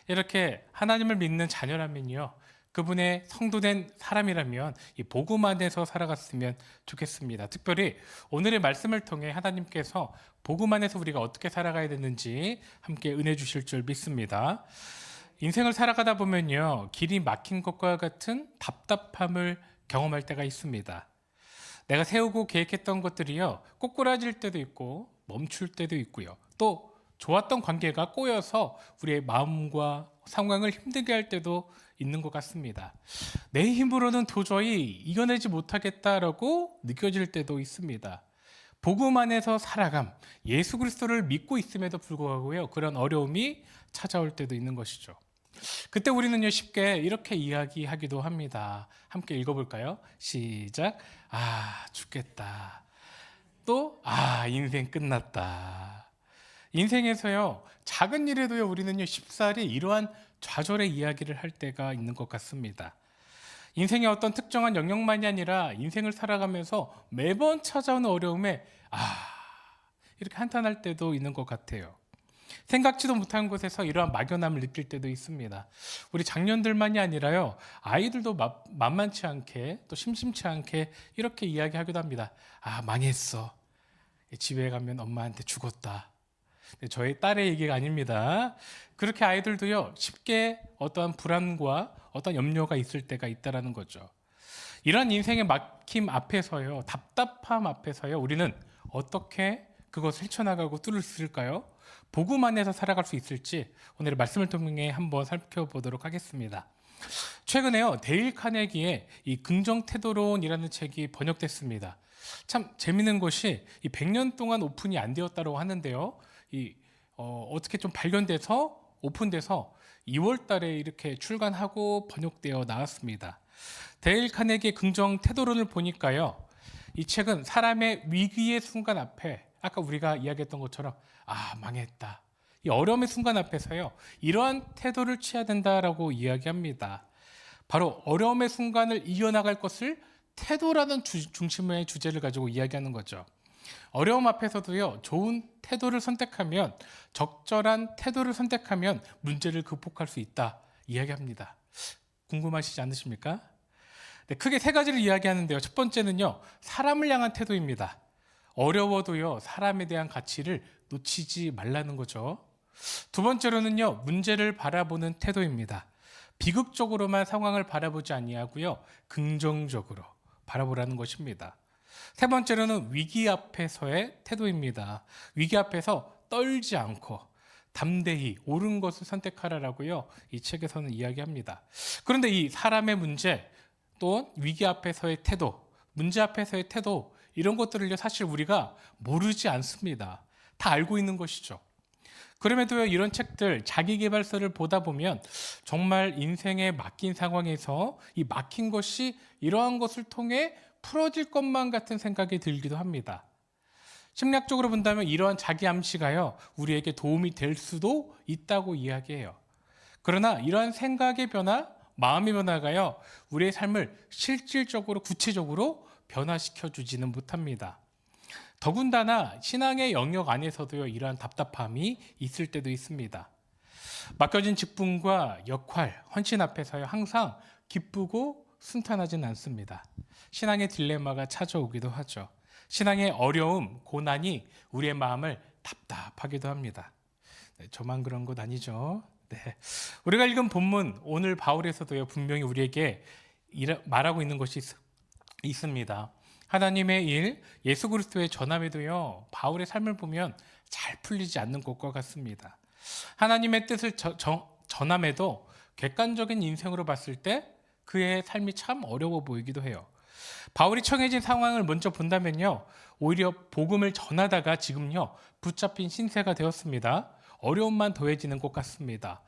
이렇게 하나님을 믿는 자녀라면요, 그분의 성도된 사람이라면 이 복음 안에서 살아갔으면 좋겠습니다. 특별히 오늘의 말씀을 통해 하나님께서 복음 안에서 우리가 어떻게 살아가야 되는지 함께 은혜 주실 줄 믿습니다. 인생을 살아가다 보면요, 길이 막힌 것과 같은 답답함을 경험할 때가 있습니다. 내가 세우고 계획했던 것들이요, 꼬꾸라질 때도 있고 멈출 때도 있고요. 또 좋았던 관계가 꼬여서 우리의 마음과 상황을 힘들게 할 때도 있는 것 같습니다. 내 힘으로는 도저히 이겨내지 못하겠다라고 느껴질 때도 있습니다. 복음 안에서 살아감, 예수 그리스도를 믿고 있음에도 불구하고요, 그런 어려움이 찾아올 때도 있는 것이죠. 그때 우리는요, 쉽게 이렇게 이야기하기도 합니다. 함께 읽어볼까요? 시작. 죽겠다. 또 인생 끝났다. 인생에서요, 작은 일에도요, 우리는요, 쉽사리 이러한 좌절의 이야기를 할 때가 있는 것 같습니다. 인생의 어떤 특정한 영역만이 아니라 인생을 살아가면서 매번 찾아오는 어려움에 이렇게 한탄할 때도 있는 것 같아요. 생각지도 못한 곳에서 이러한 막연함을 느낄 때도 있습니다. 우리 장년들만이 아니라요, 아이들도 만만치 않게 또 심심치 않게 이렇게 이야기하기도 합니다. 망했어. 집에 가면 엄마한테 죽었다. 저희 딸의 얘기가 아닙니다. 그렇게 아이들도요, 쉽게 어떠한 불안과 어떤 염려가 있을 때가 있다라는 거죠. 이런 인생의 막힘 앞에서요, 답답함 앞에서요, 우리는 어떻게 그것을 헤쳐나가고 뚫을 수 있을까요? 복음 안에서 살아갈 수 있을지 오늘의 말씀을 통해 한번 살펴보도록 하겠습니다. 최근에요, 데일 카네기의 이 긍정 태도론이라는 책이 번역됐습니다. 참 재밌는 것이 이 100년 동안 오픈이 안 되었다고 하는데요, 어떻게 좀 발견돼서 오픈돼서 2월 달에 이렇게 출간하고 번역되어 나왔습니다. 데일 카네기의 긍정 태도론을 보니까요, 이 책은 사람의 위기의 순간 앞에 아까 우리가 이야기했던 것처럼 망했다, 이 어려움의 순간 앞에서요, 이러한 태도를 취해야 된다라고 이야기합니다. 바로 어려움의 순간을 이겨나갈 것을 태도라는 중심의 주제를 가지고 이야기하는 거죠. 어려움 앞에서도요, 좋은 태도를 선택하면, 적절한 태도를 선택하면 문제를 극복할 수 있다 이야기합니다. 궁금하시지 않으십니까? 네, 크게 세 가지를 이야기하는데요. 첫 번째는요, 사람을 향한 태도입니다. 어려워도요, 사람에 대한 가치를 놓치지 말라는 거죠. 두 번째로는요, 문제를 바라보는 태도입니다. 비극적으로만 상황을 바라보지 아니하고요, 긍정적으로 바라보라는 것입니다. 세 번째로는 위기 앞에서의 태도입니다. 위기 앞에서 떨지 않고 담대히 옳은 것을 선택하라라고요, 이 책에서는 이야기합니다. 그런데 이 사람의 문제, 또 위기 앞에서의 태도, 문제 앞에서의 태도, 이런 것들을 사실 우리가 모르지 않습니다. 다 알고 있는 것이죠. 그럼에도요, 이런 책들, 자기계발서를 보다 보면 정말 인생에 막힌 상황에서 이 막힌 것이 이러한 것을 통해 풀어질 것만 같은 생각이 들기도 합니다. 심리학적으로 본다면 이러한 자기 암시가요, 우리에게 도움이 될 수도 있다고 이야기해요. 그러나 이러한 생각의 변화, 마음의 변화가요, 우리의 삶을 실질적으로 구체적으로 변화시켜 주지는 못합니다. 더군다나 신앙의 영역 안에서도요, 이러한 답답함이 있을 때도 있습니다. 맡겨진 직분과 역할, 헌신 앞에서요, 항상 기쁘고 순탄하진 않습니다. 신앙의 딜레마가 찾아오기도 하죠. 신앙의 어려움, 고난이 우리의 마음을 답답하기도 합니다. 네, 저만 그런 것 아니죠? 네. 우리가 읽은 본문, 오늘 바울에서도요, 분명히 우리에게 말하고 있는 것이 있습니다. 하나님의 일, 예수 그리스도의 전함에도요, 바울의 삶을 보면 잘 풀리지 않는 것과 같습니다. 하나님의 뜻을 전함에도 객관적인 인생으로 봤을 때 그의 삶이 참 어려워 보이기도 해요. 바울이 처해진 상황을 먼저 본다면요, 오히려 복음을 전하다가 지금요, 붙잡힌 신세가 되었습니다. 어려움만 더해지는 것 같습니다.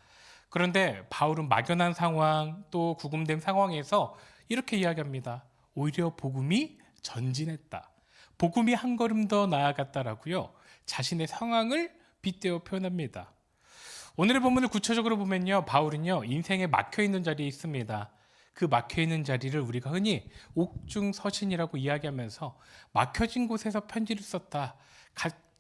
그런데 바울은 막연한 상황, 또 구금된 상황에서 이렇게 이야기합니다. 오히려 복음이 전진했다. 복음이 한 걸음 더 나아갔다라고요, 자신의 상황을 빗대어 표현합니다. 오늘의 본문을 구체적으로 보면요, 바울은요, 인생에 막혀있는 자리에 있습니다. 그 막혀있는 자리를 우리가 흔히 옥중서신이라고 이야기하면서 막혀진 곳에서 편지를 썼다,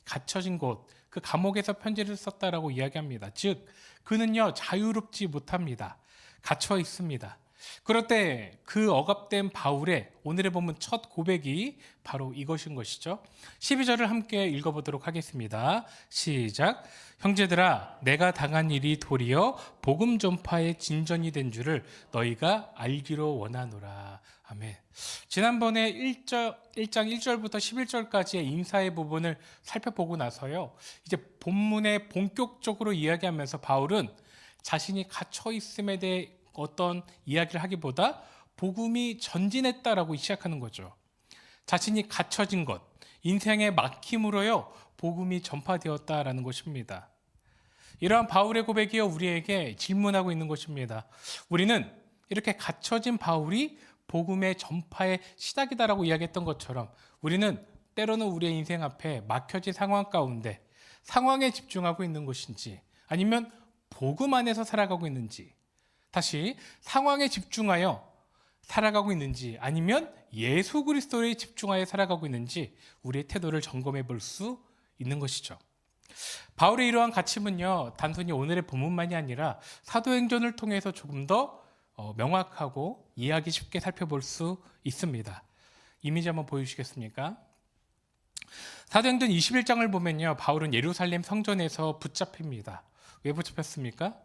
갇혀진 곳, 그 감옥에서 편지를 썼다라고 이야기합니다. 즉 그는요 자유롭지 못합니다. 갇혀 있습니다. 그럴 때 그 억압된 바울의 오늘의 본문 첫 고백이 바로 이것인 것이죠. 12절을 함께 읽어보도록 하겠습니다. 시작. 형제들아 내가 당한 일이 도리어 복음 전파의 진전이 된 줄을 너희가 알기로 원하노라. 아멘. 지난번에 1장 1절부터 11절까지의 인사의 부분을 살펴보고 나서요. 이제 본문에 본격적으로 이야기하면서 바울은 자신이 갇혀 있음에 대해 어떤 이야기를 하기보다 복음이 전진했다라고 시작하는 거죠. 자신이 갇혀진 것, 인생의 막힘으로요 복음이 전파되었다라는 것입니다. 이러한 바울의 고백이요 우리에게 질문하고 있는 것입니다. 우리는 이렇게 갇혀진 바울이 복음의 전파의 시작이다라고 이야기했던 것처럼 우리는 때로는 우리의 인생 앞에 막혀진 상황 가운데 상황에 집중하고 있는 것인지 아니면 복음 안에서 살아가고 있는지 다시 상황에 집중하여 살아가고 있는지 아니면 예수 그리스도에 집중하여 살아가고 있는지 우리의 태도를 점검해 볼 수 있는 것이죠. 바울의 이러한 가침은요 단순히 오늘의 본문만이 아니라 사도행전을 통해서 조금 더 명확하고 이해하기 쉽게 살펴볼 수 있습니다. 이미지 한번 보여주시겠습니까? 사도행전 21장을 보면요 바울은 예루살렘 성전에서 붙잡힙니다. 왜 붙잡혔습니까?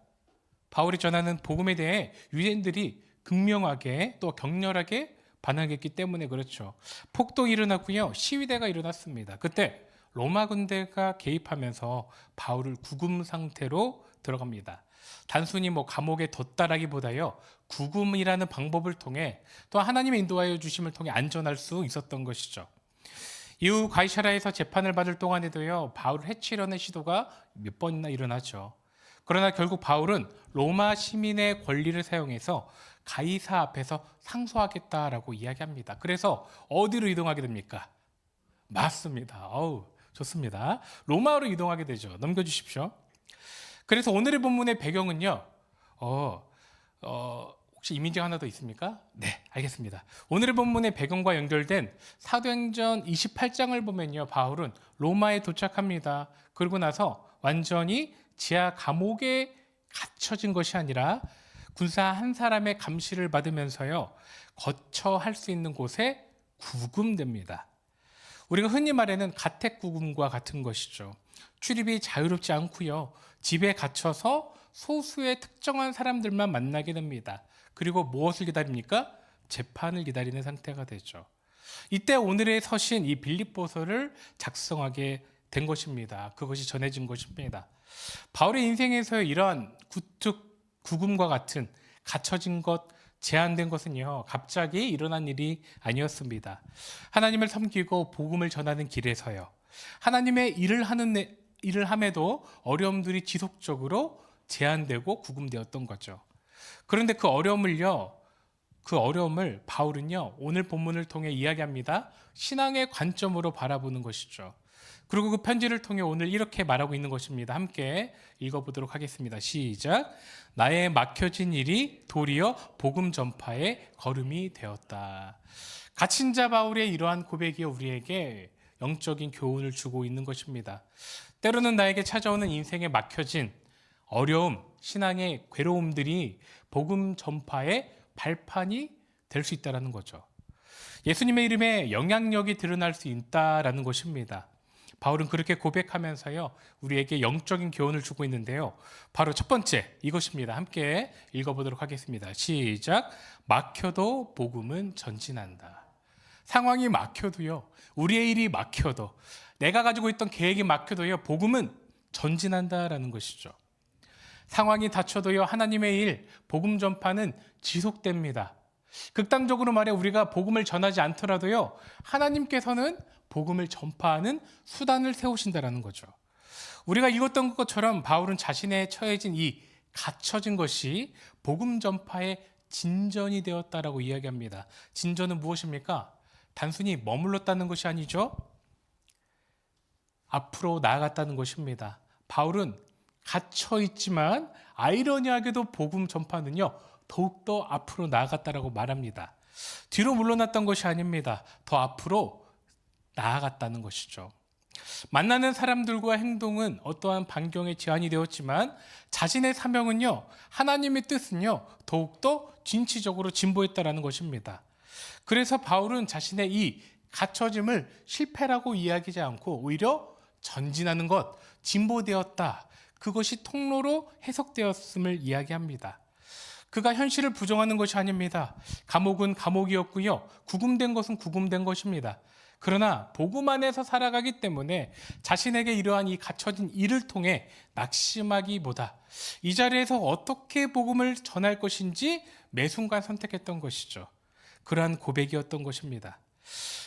바울이 전하는 복음에 대해 유대인들이 극명하게 또 격렬하게 반응했기 때문에 그렇죠. 폭동이 일어났고요. 시위대가 일어났습니다. 그때 로마 군대가 개입하면서 바울을 구금 상태로 들어갑니다. 단순히 감옥에 뒀다라기보다요. 구금이라는 방법을 통해 또 하나님의 인도하여 주심을 통해 안전할 수 있었던 것이죠. 이후 가이사랴에서 재판을 받을 동안에도요. 바울을 해치려는 시도가 몇 번이나 일어나죠. 그러나 결국 바울은 로마 시민의 권리를 사용해서 가이사 앞에서 상소하겠다라고 이야기합니다. 그래서 어디로 이동하게 됩니까? 맞습니다. 좋습니다. 로마로 이동하게 되죠. 넘겨주십시오. 그래서 오늘의 본문의 배경은요. 혹시 이미지가 하나 더 있습니까? 네, 알겠습니다. 오늘의 본문의 배경과 연결된 사도행전 28장을 보면요. 바울은 로마에 도착합니다. 그러고 나서 완전히 지하 감옥에 갇혀진 것이 아니라 군사 한 사람의 감시를 받으면서요. 거처할 수 있는 곳에 구금됩니다. 우리가 흔히 말하는 가택구금과 같은 것이죠. 출입이 자유롭지 않고요. 집에 갇혀서 소수의 특정한 사람들만 만나게 됩니다. 그리고 무엇을 기다립니까? 재판을 기다리는 상태가 되죠. 이때 오늘의 서신 이 빌립보서를 작성하게 된 것입니다. 그것이 전해진 것입니다. 바울의 인생에서 이러한 구금과 같은 갇혀진 것, 제한된 것은요 갑자기 일어난 일이 아니었습니다. 하나님을 섬기고 복음을 전하는 길에서요 하나님의 일을 함에도 어려움들이 지속적으로 제한되고 구금되었던 거죠. 그런데 그 어려움을 바울은요 오늘 본문을 통해 이야기합니다. 신앙의 관점으로 바라보는 것이죠. 그리고 그 편지를 통해 오늘 이렇게 말하고 있는 것입니다. 함께 읽어보도록 하겠습니다. 시작. 나의 막혀진 일이 도리어 복음 전파의 걸음이 되었다. 갇힌 자 바울의 이러한 고백이 우리에게 영적인 교훈을 주고 있는 것입니다. 때로는 나에게 찾아오는 인생에 막혀진 어려움, 신앙의 괴로움들이 복음 전파의 발판이 될 수 있다는 거죠. 예수님의 이름에 영향력이 드러날 수 있다라는 것입니다. 바울은 그렇게 고백하면서요 우리에게 영적인 교훈을 주고 있는데요. 바로 첫 번째 이것입니다. 함께 읽어보도록 하겠습니다. 시작. 막혀도 복음은 전진한다. 상황이 막혀도요 우리의 일이 막혀도 내가 가지고 있던 계획이 막혀도요 복음은 전진한다라는 것이죠. 상황이 닫혀도요 하나님의 일, 복음 전파는 지속됩니다. 극단적으로 말해 우리가 복음을 전하지 않더라도요 하나님께서는 복음을 전파하는 수단을 세우신다라는 거죠. 우리가 읽었던 것처럼 바울은 자신의 처해진 이 갇혀진 것이 복음 전파의 진전이 되었다라고 이야기합니다. 진전은 무엇입니까? 단순히 머물렀다는 것이 아니죠. 앞으로 나아갔다는 것입니다. 바울은 갇혀 있지만 아이러니하게도 복음 전파는요 더욱더 앞으로 나아갔다라고 말합니다. 뒤로 물러났던 것이 아닙니다. 더 앞으로 나아갔다는 것이죠. 만나는 사람들과 행동은 어떠한 반경에 제한이 되었지만 자신의 사명은요, 하나님의 뜻은요, 더욱더 진취적으로 진보했다라는 것입니다. 그래서 바울은 자신의 이 갇혀짐을 실패라고 이야기하지 않고 오히려 전진하는 것, 진보되었다, 그것이 통로로 해석되었음을 이야기합니다. 그가 현실을 부정하는 것이 아닙니다. 감옥은 감옥이었고요, 구금된 것은 구금된 것입니다. 그러나 복음 안에서 살아가기 때문에 자신에게 이러한 이 갇혀진 일을 통해 낙심하기보다 이 자리에서 어떻게 복음을 전할 것인지 매 순간 선택했던 것이죠. 그러한 고백이었던 것입니다.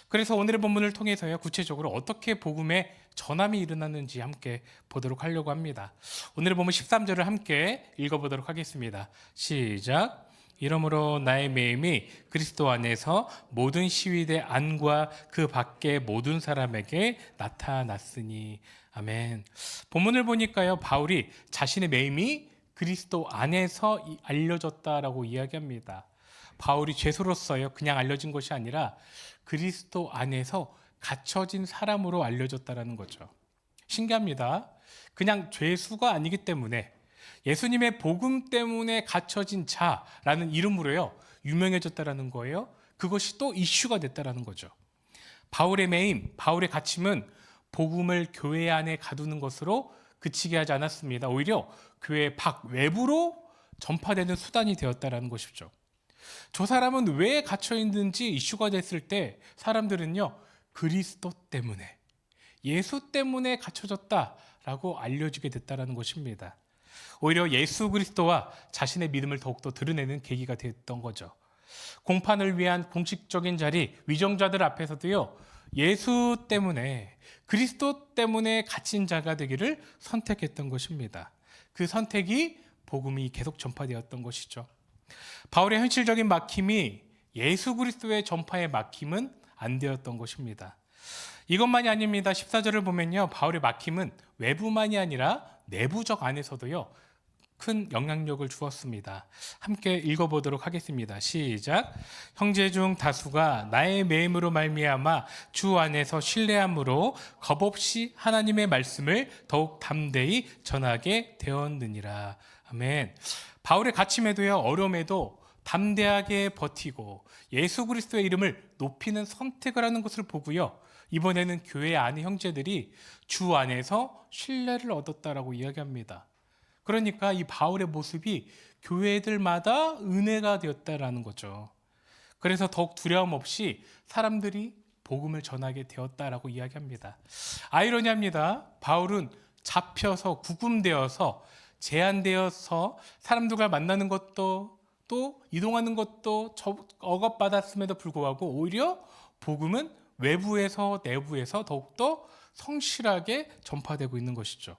그래서 오늘의 본문을 통해서요, 구체적으로 어떻게 복음의 전함이 일어났는지 함께 보도록 하려고 합니다. 오늘의 본문 13절을 함께 읽어보도록 하겠습니다. 시작. 이러므로 나의 매임이 그리스도 안에서 모든 시위대 안과 그 밖의 모든 사람에게 나타났으니. 아멘. 본문을 보니까요, 바울이 자신의 매임이 그리스도 안에서 알려졌다라고 이야기합니다. 바울이 죄수로서요, 그냥 알려진 것이 아니라 그리스도 안에서 갇혀진 사람으로 알려졌다라는 거죠. 신기합니다. 그냥 죄수가 아니기 때문에 예수님의 복음 때문에 갇혀진 자라는 이름으로요, 유명해졌다라는 거예요. 그것이 또 이슈가 됐다라는 거죠. 바울의 매임, 바울의 갇힘은 복음을 교회 안에 가두는 것으로 그치게 하지 않았습니다. 오히려 교회 밖 외부로 전파되는 수단이 되었다라는 것이죠. 저 사람은 왜 갇혀 있는지 이슈가 됐을 때 사람들은요, 그리스도 때문에, 예수 때문에 갇혀졌다라고 알려지게 됐다라는 것입니다. 오히려 예수 그리스도와 자신의 믿음을 더욱더 드러내는 계기가 됐던 거죠. 공판을 위한 공식적인 자리, 위정자들 앞에서도요, 예수 때문에, 그리스도 때문에 갇힌 자가 되기를 선택했던 것입니다. 그 선택이 복음이 계속 전파되었던 것이죠. 바울의 현실적인 막힘이 예수 그리스도의 전파의 막힘은 안 되었던 것입니다. 이것만이 아닙니다. 14절을 보면요, 바울의 막힘은 외부만이 아니라 내부적 안에서도요, 큰 영향력을 주었습니다. 함께 읽어보도록 하겠습니다. 시작. 형제 중 다수가 나의 매임으로 말미암아 주 안에서 신뢰함으로 겁없이 하나님의 말씀을 더욱 담대히 전하게 되었느니라. 아멘. 바울의 갇힘에도요, 어려움에도 담대하게 버티고 예수 그리스도의 이름을 높이는 선택을 하는 것을 보고요, 이번에는 교회 안의 형제들이 주 안에서 신뢰를 얻었다라고 이야기합니다. 그러니까 이 바울의 모습이 교회들마다 은혜가 되었다라는 거죠. 그래서 더욱 두려움 없이 사람들이 복음을 전하게 되었다라고 이야기합니다. 아이러니합니다. 바울은 잡혀서 구금되어서 제한되어서 사람들과 만나는 것도 또 이동하는 것도 억압받았음에도 불구하고 오히려 복음은 외부에서 내부에서 더욱더 성실하게 전파되고 있는 것이죠.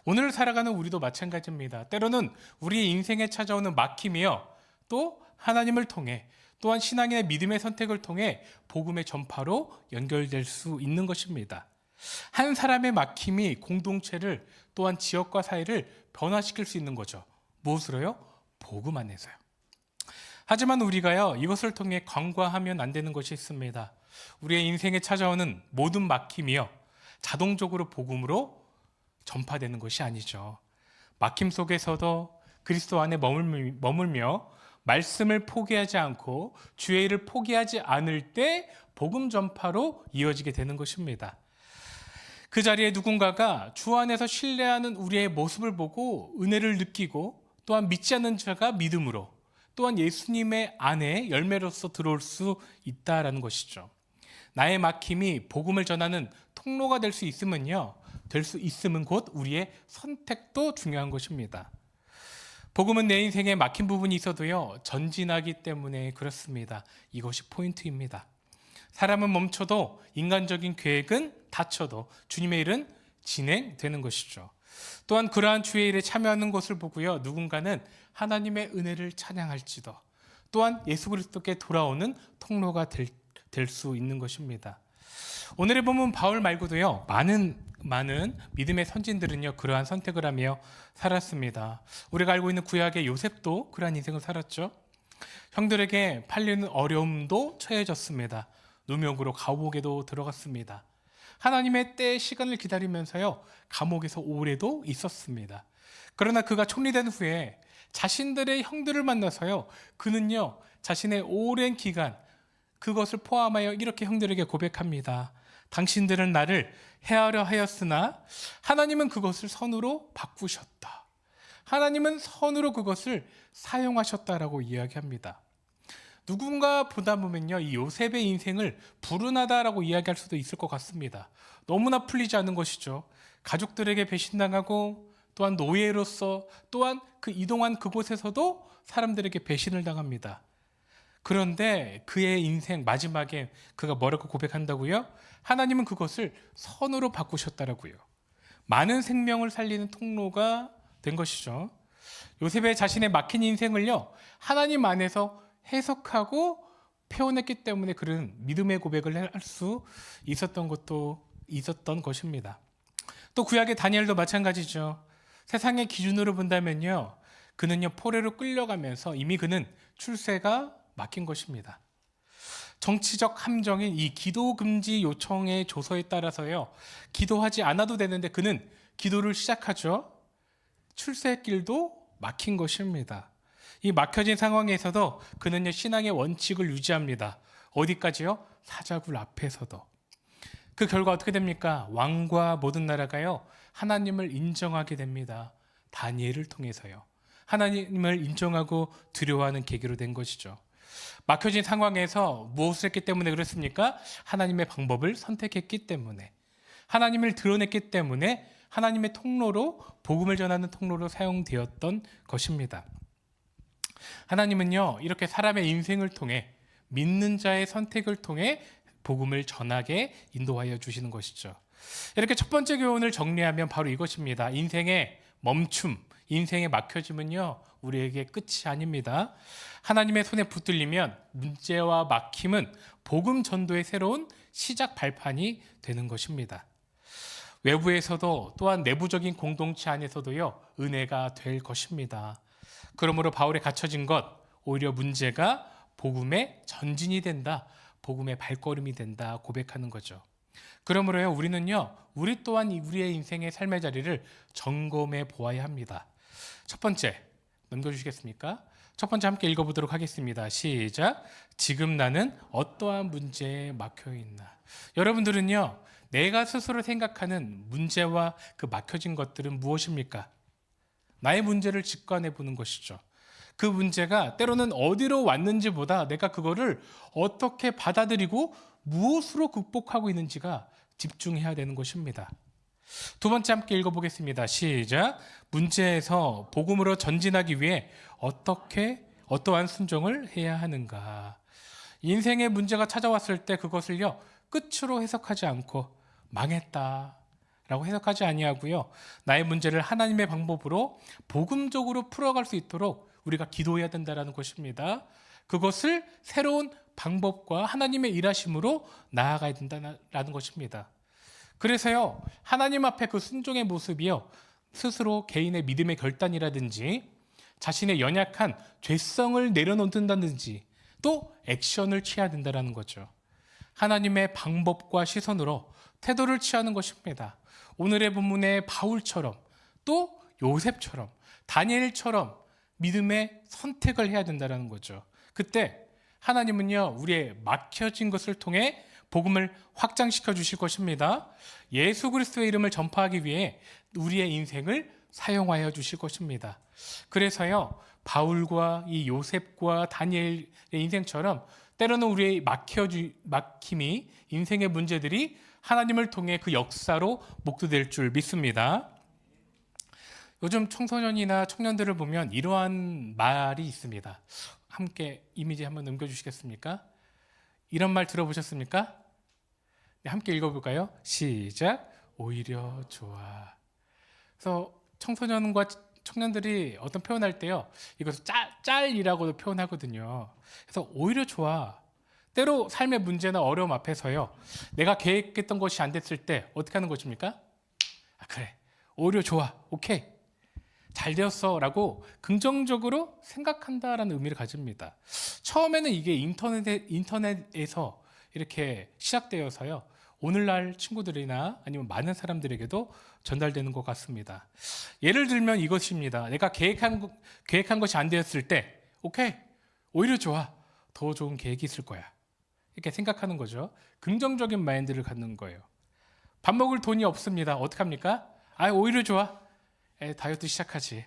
오늘 살아가는 우리도 마찬가지입니다. 때로는 우리의 인생에 찾아오는 막힘이요, 또 하나님을 통해, 또한 신앙인의 믿음의 선택을 통해 복음의 전파로 연결될 수 있는 것입니다. 한 사람의 막힘이 공동체를, 또한 지역과 사회를 변화시킬 수 있는 거죠. 무엇으로요? 복음 안에서요. 하지만 우리가요, 이것을 통해 간과하면 안 되는 것이 있습니다. 우리의 인생에 찾아오는 모든 막힘이요, 자동적으로 복음으로 전파되는 것이 아니죠. 막힘 속에서도 그리스도 안에 머물며 말씀을 포기하지 않고 주의 일을 포기하지 않을 때 복음 전파로 이어지게 되는 것입니다. 그 자리에 누군가가 주 안에서 신뢰하는 우리의 모습을 보고 은혜를 느끼고, 또한 믿지 않는 자가 믿음으로, 또한 예수님의 안에 열매로서 들어올 수 있다라는 것이죠. 나의 막힘이 복음을 전하는 통로가 될 수 있음은 곧 우리의 선택도 중요한 것입니다. 복음은 내 인생에 막힌 부분이 있어도요, 전진하기 때문에 그렇습니다. 이것이 포인트입니다. 사람은 멈춰도, 인간적인 계획은 닫혀도 주님의 일은 진행되는 것이죠. 또한 그러한 주의 일에 참여하는 것을 보고요, 누군가는 하나님의 은혜를 찬양할지도, 또한 예수 그리스도께 돌아오는 통로가 될 수 있는 것입니다. 오늘의 본문 바울 말고도요, 많은 믿음의 선진들은요, 그러한 선택을 하며 살았습니다. 우리가 알고 있는 구약의 요셉도 그러한 인생을 살았죠. 형들에게 팔리는 어려움도 처해졌습니다. 누명으로 감옥에도 들어갔습니다. 하나님의 때 시간을 기다리면서요, 감옥에서 오래도 있었습니다. 그러나 그가 총리된 후에 자신들의 형들을 만나서요, 그는요, 자신의 오랜 기간, 그것을 포함하여 이렇게 형들에게 고백합니다. 당신들은 나를 해하려 하였으나 하나님은 그것을 선으로 바꾸셨다. 하나님은 선으로 그것을 사용하셨다라고 이야기합니다. 누군가 보다 보면요, 이 요셉의 인생을 불운하다라고 이야기할 수도 있을 것 같습니다. 너무나 풀리지 않은 것이죠. 가족들에게 배신당하고, 또한 노예로서, 또한 그 이동한 그곳에서도 사람들에게 배신을 당합니다. 그런데 그의 인생 마지막에 그가 뭐라고 고백한다고요? 하나님은 그것을 선으로 바꾸셨다라고요. 많은 생명을 살리는 통로가 된 것이죠. 요셉의 자신의 막힌 인생을요, 하나님 안에서 해석하고 표현했기 때문에 그런 믿음의 고백을 할 수 있었던 것입니다. 또 구약의 다니엘도 마찬가지죠. 세상의 기준으로 본다면요, 그는요, 포로로 끌려가면서 이미 그는 출세가 막힌 것입니다. 정치적 함정인 이 기도 금지 요청의 조서에 따라서요, 기도하지 않아도 되는데 그는 기도를 시작하죠. 출세의 길도 막힌 것입니다. 이 막혀진 상황에서도 그는요, 신앙의 원칙을 유지합니다. 어디까지요? 사자굴 앞에서도. 그 결과 어떻게 됩니까? 왕과 모든 나라가요, 하나님을 인정하게 됩니다. 다니엘을 통해서요. 하나님을 인정하고 두려워하는 계기로 된 것이죠. 막혀진 상황에서 무엇을 했기 때문에 그렇습니까? 하나님의 방법을 선택했기 때문에, 하나님을 드러냈기 때문에 하나님의 통로로, 복음을 전하는 통로로 사용되었던 것입니다. 하나님은요, 이렇게 사람의 인생을 통해, 믿는 자의 선택을 통해 복음을 전하게 인도하여 주시는 것이죠. 이렇게 첫 번째 교훈을 정리하면 바로 이것입니다. 인생의 멈춤, 인생의 막혀짐은요, 우리에게 끝이 아닙니다. 하나님의 손에 붙들리면 문제와 막힘은 복음 전도의 새로운 시작 발판이 되는 것입니다. 외부에서도, 또한 내부적인 공동체 안에서도요, 은혜가 될 것입니다. 그러므로 바울의 갇혀진 것, 오히려 문제가 복음의 전진이 된다, 복음의 발걸음이 된다 고백하는 거죠. 그러므로요, 우리는요, 우리 또한 우리의 인생의 삶의 자리를 점검해 보아야 합니다. 첫 번째, 넘겨주시겠습니까? 첫 번째 함께 읽어보도록 하겠습니다. 시작. 지금 나는 어떠한 문제에 막혀 있나? 여러분들은요, 내가 스스로 생각하는 문제와 그 막혀진 것들은 무엇입니까? 나의 문제를 직관해 보는 것이죠. 그 문제가 때로는 어디로 왔는지보다 내가 그거를 어떻게 받아들이고 무엇으로 극복하고 있는지가 집중해야 되는 것입니다. 두 번째 함께 읽어보겠습니다. 시작. 문제에서 복음으로 전진하기 위해 어떠한 순종을 해야 하는가? 인생의 문제가 찾아왔을 때 그것을요, 끝으로 해석하지 않고 망했다 라고 해석하지 아니하고요, 나의 문제를 하나님의 방법으로 복음적으로 풀어갈 수 있도록 우리가 기도해야 된다는 것입니다. 그것을 새로운 방법과 하나님의 일하심으로 나아가야 된다는 것입니다. 그래서요, 하나님 앞에 그 순종의 모습이요, 스스로 개인의 믿음의 결단이라든지 자신의 연약한 죄성을 내려놓는다든지 또 액션을 취해야 된다는 거죠. 하나님의 방법과 시선으로 태도를 취하는 것입니다. 오늘의 본문의 바울처럼, 또 요셉처럼, 다니엘처럼 믿음의 선택을 해야 된다는 거죠. 그때 하나님은요, 우리의 막혀진 것을 통해 복음을 확장시켜 주실 것입니다. 예수 그리스도의 이름을 전파하기 위해 우리의 인생을 사용하여 주실 것입니다. 그래서요, 바울과 이 요셉과 다니엘의 인생처럼 때로는 우리의 막힘이, 인생의 문제들이 하나님을 통해 그 역사로 목도될 줄 믿습니다. 요즘 청소년이나 청년들을 보면 이러한 말이 있습니다. 함께 이미지 한번 넘겨주시겠습니까? 이런 말 들어보셨습니까? 네, 함께 읽어볼까요? 시작. 오히려 좋아. 그래서 청소년과 청년들이 어떤 표현할 때요, 이것을 짤이라고도 표현하거든요. 그래서 오히려 좋아. 때로 삶의 문제나 어려움 앞에서요, 내가 계획했던 것이 안 됐을 때 어떻게 하는 것입니까? 그래, 오히려 좋아, 오케이, 잘 되었어 라고 긍정적으로 생각한다라는 의미를 가집니다. 처음에는 이게 인터넷에서 이렇게 시작되어서요, 오늘날 친구들이나 아니면 많은 사람들에게도 전달되는 것 같습니다. 예를 들면 이것입니다. 내가 계획한 것이 안 되었을 때, 오케이, 오히려 좋아. 더 좋은 계획이 있을 거야. 이렇게 생각하는 거죠. 긍정적인 마인드를 갖는 거예요. 밥 먹을 돈이 없습니다. 어떡합니까? 오히려 좋아. 다이어트 시작하지.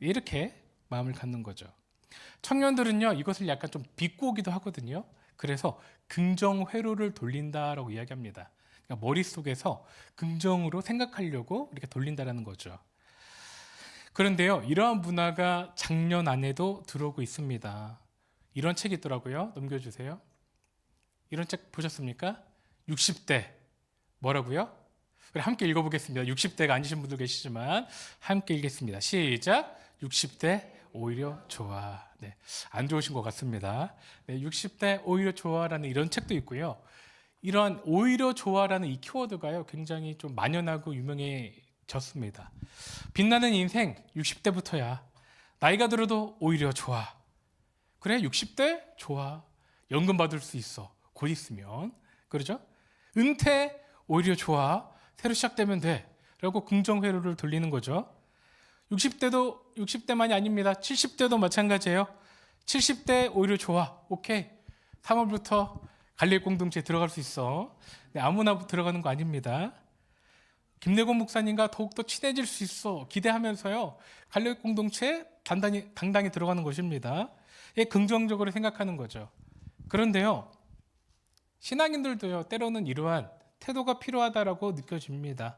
이렇게 마음을 갖는 거죠. 청년들은요, 이것을 약간 좀 비꼬기도 하거든요. 그래서 긍정 회로를 돌린다라고 이야기합니다. 그러니까 머릿속에서 긍정으로 생각하려고 이렇게 돌린다라는 거죠. 그런데요, 이러한 문화가 작년 안에도 들어오고 있습니다. 이런 책이 있더라고요. 넘겨주세요. 이런 책 보셨습니까? 60대 뭐라고요? 그래, 함께 읽어보겠습니다. 60대가 아니신 분들 계시지만 함께 읽겠습니다. 시작. 60대 오히려 좋아. 네, 안 좋으신 것 같습니다. 네, 60대 오히려 좋아라는 이런 책도 있고요. 이런 오히려 좋아라는 이 키워드가요, 굉장히 좀 만연하고 유명해졌습니다. 빛나는 인생 60대부터야. 나이가 들어도 오히려 좋아. 그래, 60대 좋아. 연금 받을 수 있어. 곧 있으면. 그러죠? 은퇴 오히려 좋아. 새로 시작되면 돼. 라고 긍정 회로를 돌리는 거죠. 60대만이 아닙니다. 70대도 마찬가지예요. 70대 오히려 좋아. 오케이. 3월부터 갈릴 공동체에 들어갈 수 있어. 네, 아무나 들어가는 거 아닙니다. 김내곤 목사님과 더욱더 친해질 수 있어. 기대하면서요. 갈릴 공동체에 당당히 들어가는 것입니다. 예, 긍정적으로 생각하는 거죠. 그런데요. 신앙인들도요. 때로는 이러한 태도가 필요하다라고 느껴집니다.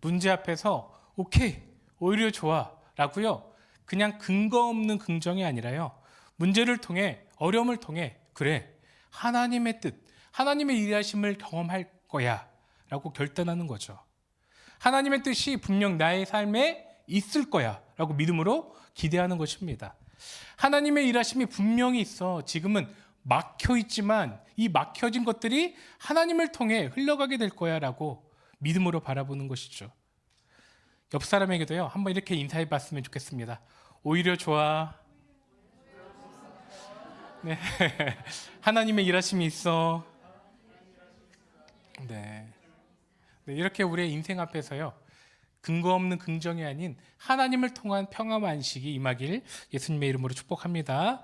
문제 앞에서 오케이. 오히려 좋아 라고요. 그냥 근거 없는 긍정이 아니라요. 문제를 통해 어려움을 통해 그래 하나님의 뜻, 하나님의 일하심을 경험할 거야 라고 결단하는 거죠. 하나님의 뜻이 분명 나의 삶에 있을 거야 라고 믿음으로 기대하는 것입니다. 하나님의 일하심이 분명히 있어. 지금은 막혀 있지만 이 막혀진 것들이 하나님을 통해 흘러가게 될 거야 라고 믿음으로 바라보는 것이죠. 옆 사람에게도요, 한번 이렇게 인사해 봤으면 좋겠습니다. 오히려 좋아. 네. 하나님의 일하심이 있어. 네. 네. 이렇게 우리의 인생 앞에서요, 근거 없는 긍정이 아닌 하나님을 통한 평화와 안식이 임하길 예수님의 이름으로 축복합니다.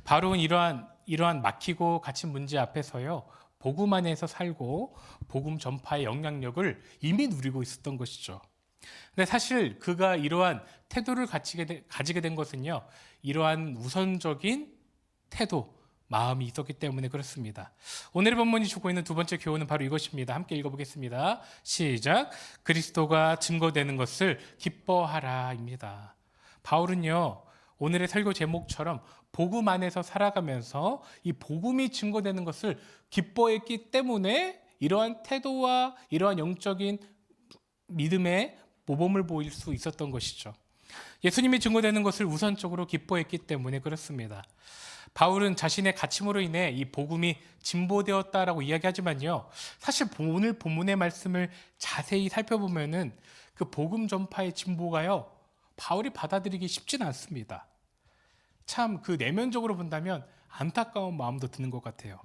바로 이러한 막히고 갇힌 문제 앞에서요, 복음 안에서 살고 복음 전파의 영향력을 이미 누리고 있었던 것이죠. 근데 사실 그가 이러한 태도를 가지게 된 것은요, 이러한 우선적인 태도, 마음이 있었기 때문에 그렇습니다. 오늘의 본문이 주고 있는 두 번째 교훈은 바로 이것입니다. 함께 읽어보겠습니다. 시작. 그리스도가 증거되는 것을 기뻐하라입니다. 바울은요, 오늘의 설교 제목처럼 복음 안에서 살아가면서 이 복음이 증거되는 것을 기뻐했기 때문에 이러한 태도와 이러한 영적인 믿음의 모범을 보일 수 있었던 것이죠. 예수님이 증거되는 것을 우선적으로 기뻐했기 때문에 그렇습니다. 바울은 자신의 갇힘으로 인해 이 복음이 진보되었다라고 이야기하지만요, 사실 오늘 본문의 말씀을 자세히 살펴보면은 그 복음 전파의 진보가요, 바울이 받아들이기 쉽지는 않습니다. 참 그 내면적으로 본다면 안타까운 마음도 드는 것 같아요.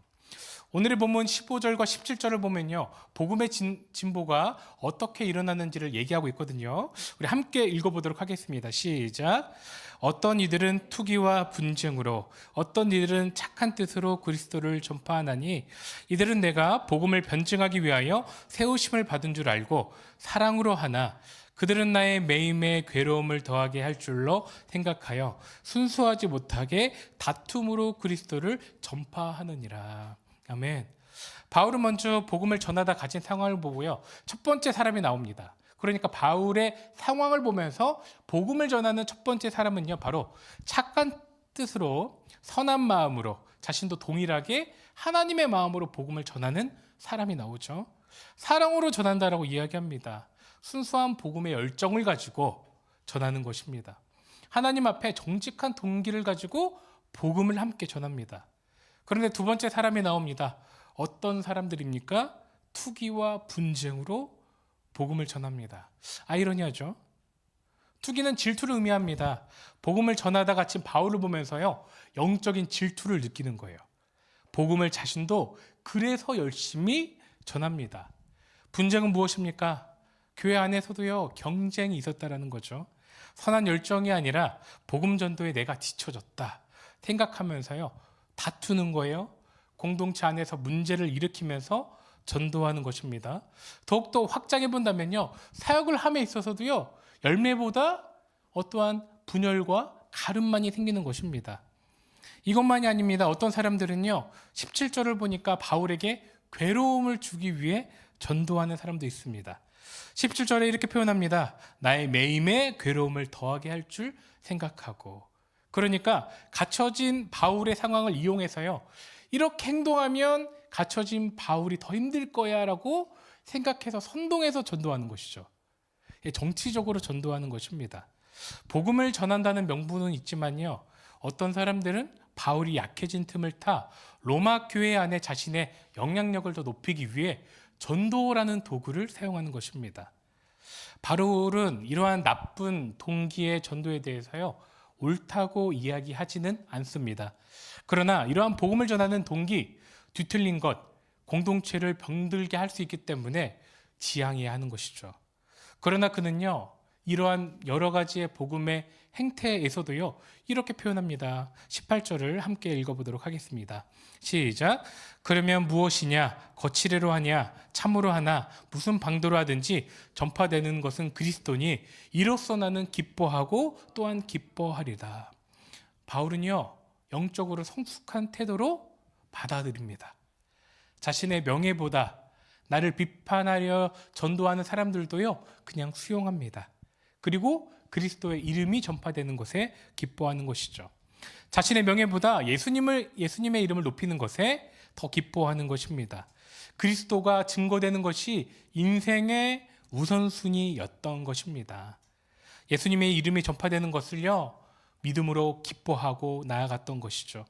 오늘의 본문 15절과 17절을 보면요, 복음의 진보가 어떻게 일어나는지를 얘기하고 있거든요. 우리 함께 읽어보도록 하겠습니다. 시작. 어떤 이들은 투기와 분쟁으로, 어떤 이들은 착한 뜻으로 그리스도를 전파하나니 이들은 내가 복음을 변증하기 위하여 세우심을 받은 줄 알고 사랑으로 하나 그들은 나의 매임에 괴로움을 더하게 할 줄로 생각하여 순수하지 못하게 다툼으로 그리스도를 전파하느니라. 아멘. 바울은 먼저 복음을 전하다 가진 상황을 보고요, 첫 번째 사람이 나옵니다. 그러니까 바울의 상황을 보면서 복음을 전하는 첫 번째 사람은요, 바로 착한 뜻으로 선한 마음으로 자신도 동일하게 하나님의 마음으로 복음을 전하는 사람이 나오죠. 사랑으로 전한다라고 이야기합니다. 순수한 복음의 열정을 가지고 전하는 것입니다. 하나님 앞에 정직한 동기를 가지고 복음을 함께 전합니다. 그런데 두 번째 사람이 나옵니다. 어떤 사람들입니까? 투기와 분쟁으로 복음을 전합니다. 아이러니하죠? 투기는 질투를 의미합니다. 복음을 전하다 갇힌 바울을 보면서요, 영적인 질투를 느끼는 거예요. 복음을 자신도 그래서 열심히 전합니다. 분쟁은 무엇입니까? 교회 안에서도요, 경쟁이 있었다라는 거죠. 선한 열정이 아니라 복음 전도에 내가 뒤처졌다 생각하면서요, 다투는 거예요. 공동체 안에서 문제를 일으키면서 전도하는 것입니다. 더욱더 확장해 본다면요, 사역을 함에 있어서도요, 열매보다 어떠한 분열과 가름만이 생기는 것입니다. 이것만이 아닙니다. 어떤 사람들은요, 17절을 보니까 바울에게 괴로움을 주기 위해 전도하는 사람도 있습니다. 17절에 이렇게 표현합니다. 나의 매임에 괴로움을 더하게 할 줄 생각하고. 그러니까 갇혀진 바울의 상황을 이용해서요, 이렇게 행동하면 갇혀진 바울이 더 힘들 거야 라고 생각해서 선동해서 전도하는 것이죠. 정치적으로 전도하는 것입니다. 복음을 전한다는 명분은 있지만요, 어떤 사람들은 바울이 약해진 틈을 타 로마 교회 안에 자신의 영향력을 더 높이기 위해 전도라는 도구를 사용하는 것입니다. 바울은 이러한 나쁜 동기의 전도에 대해서요, 옳다고 이야기하지는 않습니다. 그러나 이러한 복음을 전하는 동기, 뒤틀린 것, 공동체를 병들게 할 수 있기 때문에 지양해야 하는 것이죠. 그러나 그는요, 이러한 여러 가지의 복음의 행태에서도요, 이렇게 표현합니다. 18절을 함께 읽어보도록 하겠습니다. 시작. 그러면 무엇이냐, 거칠애로 하냐, 참으로 하나, 무슨 방도로 하든지 전파되는 것은 그리스도니 이로써 나는 기뻐하고 또한 기뻐하리라. 바울은요, 영적으로 성숙한 태도로 받아들입니다. 자신의 명예보다 나를 비판하려 전도하는 사람들도요, 그냥 수용합니다. 그리고 그리스도의 이름이 전파되는 것에 기뻐하는 것이죠. 자신의 명예보다 예수님의 이름을 높이는 것에 더 기뻐하는 것입니다. 그리스도가 증거되는 것이 인생의 우선순위였던 것입니다. 예수님의 이름이 전파되는 것을요, 믿음으로 기뻐하고 나아갔던 것이죠.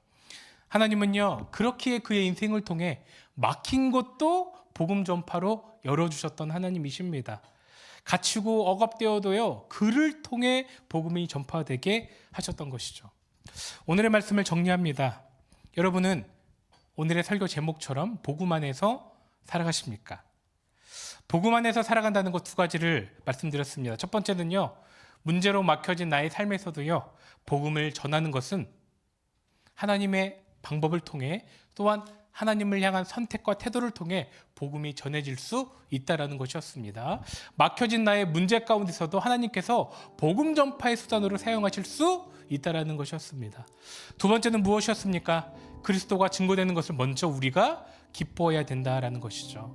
하나님은요, 그렇기에 그의 인생을 통해 막힌 것도 복음 전파로 열어주셨던 하나님이십니다. 갇히고 억압되어도요, 그를 통해 복음이 전파되게 하셨던 것이죠. 오늘의 말씀을 정리합니다. 여러분은 오늘의 설교 제목처럼 복음 안에서 살아가십니까? 복음 안에서 살아간다는 것 두 가지를 말씀드렸습니다. 첫 번째는요, 문제로 막혀진 나의 삶에서도요, 복음을 전하는 것은 하나님의 방법을 통해, 또한 하나님을 향한 선택과 태도를 통해 복음이 전해질 수 있다라는 것이었습니다. 막혀진 나의 문제 가운데서도 하나님께서 복음 전파의 수단으로 사용하실 수 있다라는 것이었습니다. 두 번째는 무엇이었습니까? 그리스도가 증거되는 것을 먼저 우리가 기뻐해야 된다라는 것이죠.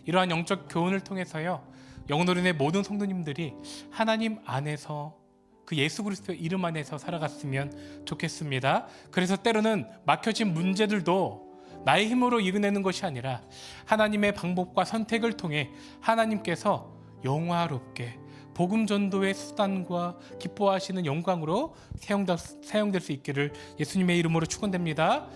이러한 영적 교훈을 통해서요, 영혼어른의 모든 성도님들이 하나님 안에서, 그 예수 그리스도의 이름 안에서 살아갔으면 좋겠습니다. 그래서 때로는 막혀진 문제들도 나의 힘으로 이겨내는 것이 아니라 하나님의 방법과 선택을 통해 하나님께서 영화롭게 복음 전도의 수단과 기뻐하시는 영광으로 사용될 수 있기를 예수님의 이름으로 축원됩니다.